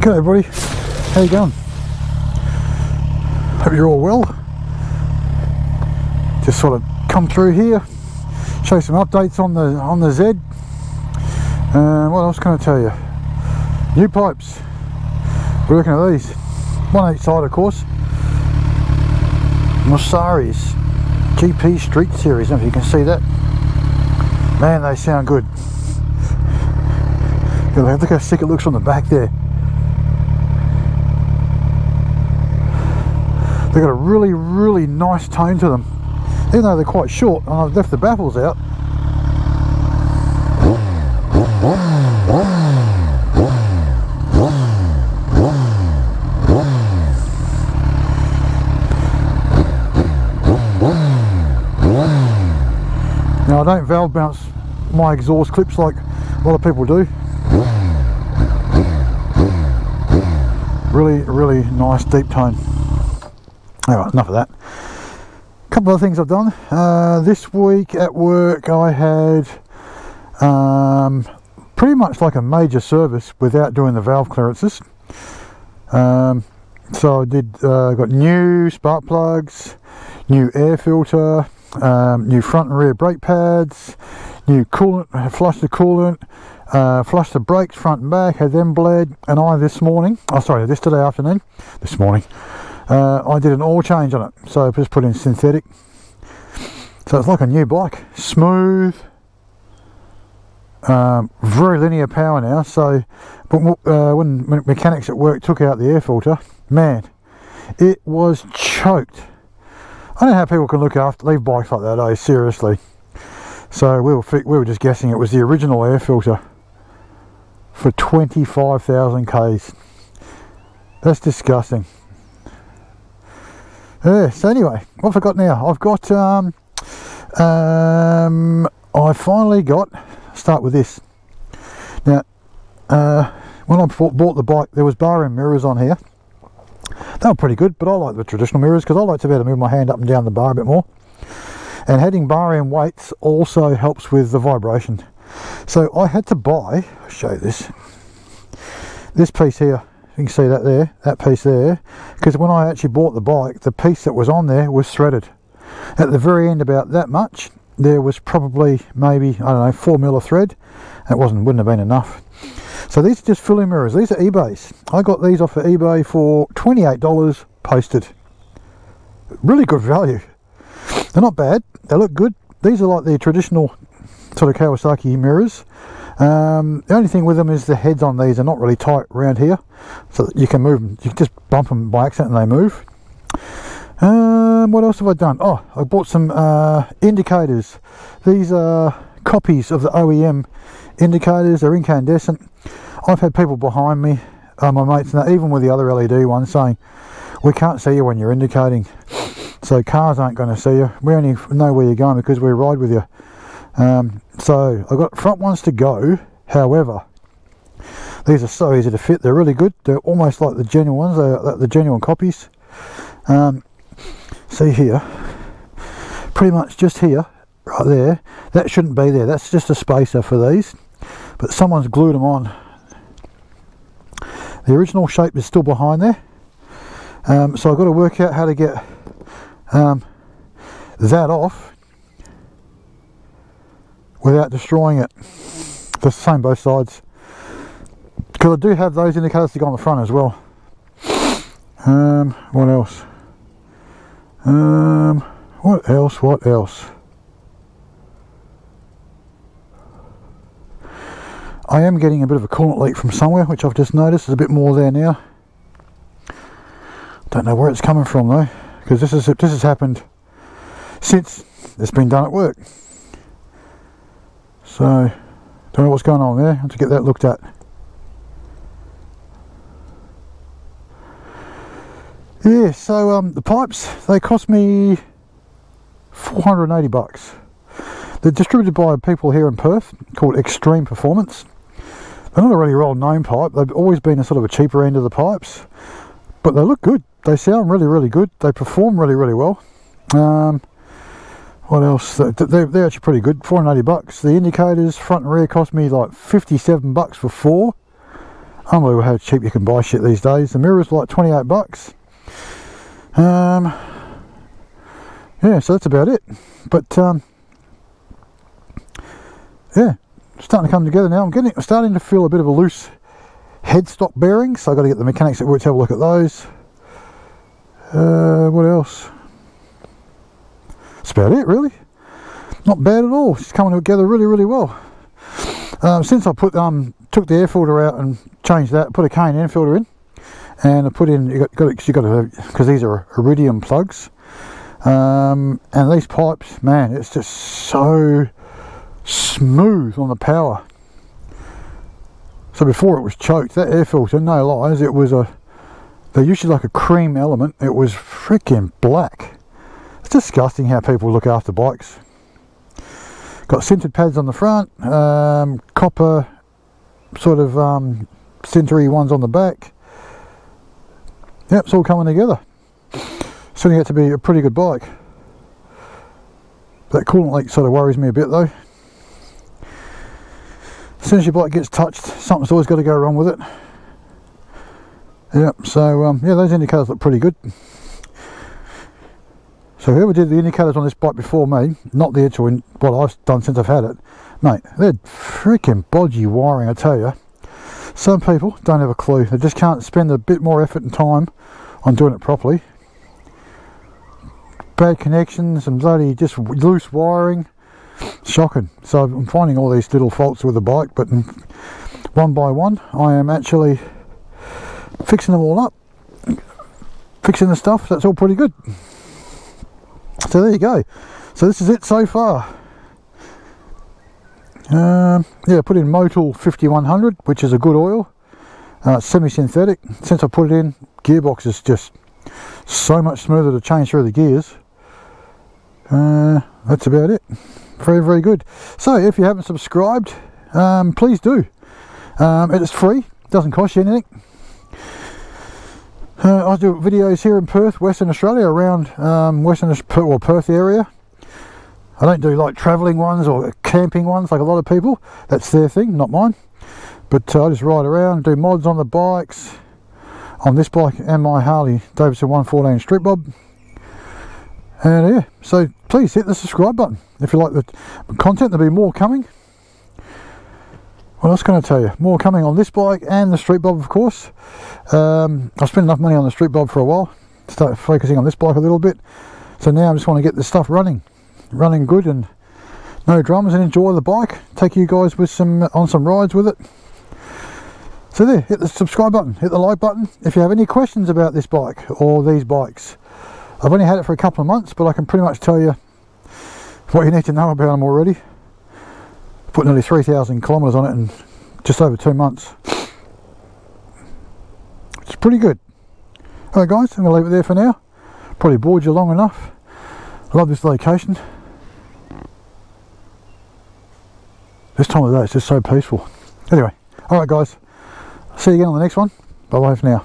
G'day everybody, how you going? Hope you're all well. Just sort of come through here, show some updates on the Z. What else can I tell you? New pipes. We're looking at these, one each side of course. Mossari's GP Street Series, I don't know if you can see that. Man, they sound good. Look how sick it looks from the back there. They've got a really nice tone to them, even though they're quite short, and I've left the baffles out. Now I don't valve bounce my exhaust clips like a lot of people do. Really nice deep tone. Alright, enough of that. A couple of things I've done. This week at work I had pretty much like a major service without doing the valve clearances. So I did got new spark plugs, new air filter, new front and rear brake pads, new coolant, flushed the coolant, flushed the brakes front and back, had them bled, and I yesterday afternoon, I did an oil change on it, so I just put in synthetic. So it's like a new bike, smooth, very linear power now. So but when mechanics at work took out the air filter, man, it was choked. I don't know how people can leave bikes like that, seriously. So we were just guessing it was the original air filter for 25,000 Ks. That's disgusting. Yeah, so anyway, what have I got now? I've got I finally got, start with this. Now when I bought the bike, there was bar end mirrors on here. They were pretty good, but I like the traditional mirrors because I like to be able to move my hand up and down the bar a bit more. And having bar end weights also helps with the vibration. So I had to buy, I'll show you this piece here. You can see that there, that piece there, because when I actually bought the bike, the piece that was on there was threaded. At the very end, about that much, there was probably maybe, I don't know, 4 mil of thread. That wouldn't have been enough. So these are just fill-in mirrors. These are eBay's. I got these off of eBay for $28 posted. Really good value. They're not bad. They look good. These are like the traditional sort of Kawasaki mirrors. The only thing with them is the heads on these are not really tight around here, so that you can move them. You can just bump them by accident and they move. What else have I done? Oh, I bought some indicators. These are copies of the OEM indicators. They're incandescent. I've had people behind me, my mates, and even with the other LED ones, saying we can't see you when you're indicating, so cars aren't going to see you. We only know where you're going because we ride with you. So I've got front ones to go. However, these are so easy to fit. They're really good. They're almost like the genuine ones. They're the genuine copies. See here, pretty much just here, right there. That shouldn't be there. That's just a spacer for these, but someone's glued them on. The original shape is still behind there. So I've got to work out how to get that off without destroying it. The same both sides, because I do have those indicators to go on the front as well. What else? What else? I am getting a bit of a coolant leak from somewhere, which I've just noticed. There's a bit more there now. Don't know where it's coming from though, because this has happened since it's been done at work. So don't know what's going on there. I have to get that looked at. Yeah, so the pipes, they cost me $480. They're distributed by people here in Perth called Extreme Performance. They're not a really well-known pipe. They've always been a sort of a cheaper end of the pipes, but they look good. They sound really good. They perform really well. What else? They're actually pretty good. $480. The indicators front and rear cost me like $57 for 4. Unbelievable how cheap you can buy shit these days. The mirror's like 28 bucks. Yeah, so that's about it. But yeah, starting to come together now. I'm starting to feel a bit of a loose headstock bearing, so I've got to get the mechanics at work to have a look at those. What else? That's about it, really. Not bad at all. It's coming together really, really well. Since I took the air filter out and changed that, put a cane air filter in, and I put in, you got to, because these are iridium plugs, and these pipes, man, it's just so smooth on the power. So before it was choked, that air filter, no lies, it was they're usually like a cream element. It was freaking black. It's disgusting how people look after bikes. Got sintered pads on the front, copper sort of sintery ones on the back. Yep, it's all coming together. It's turning out to be a pretty good bike. That coolant leak sort of worries me a bit though. As soon as your bike gets touched, something's always got to go wrong with it. Yep, so yeah, those indicators look pretty good. So whoever did the indicators on this bike before me, not the actual, what I've done since I've had it, mate, they're freaking bodgy wiring, I tell you. Some people don't have a clue. They just can't spend a bit more effort and time on doing it properly. Bad connections and bloody just loose wiring. Shocking. So I'm finding all these little faults with the bike, but one by one I am actually fixing them all up. Fixing the stuff, that's all pretty good. So there you go. So this is it so far. Yeah, put in Motul 5100, which is a good oil. Semi-synthetic. Since I put it in, gearbox is just so much smoother to change through the gears. That's about it. Very, very good. So if you haven't subscribed, please do. It is free, doesn't cost you anything. I do videos here in Perth, Western Australia, around Perth area. I don't do like travelling ones or camping ones like a lot of people. That's their thing, not mine. But I just ride around, do mods on the bikes, on this bike and my Harley Davidson 114 Street Bob. And yeah, so please hit the subscribe button if you like the content. There'll be more coming. What else can I tell you? More coming on this bike and the Street Bob, of course. I've spent enough money on the Street Bob for a while. Start focusing on this bike a little bit. So now I just want to get this stuff running good and no dramas, and enjoy the bike. Take you guys with on some rides with it. So there, hit the subscribe button, hit the like button. If you have any questions about this bike or these bikes, I've only had it for a couple of months, but I can pretty much tell you what you need to know about them already. Put nearly 3,000 kilometres on it in just over 2 months. It's pretty good. Alright guys, I'm going to leave it there for now. Probably bored you long enough. I love this location. This time of day it's just so peaceful. Anyway, alright guys, see you again on the next one. Bye bye for now.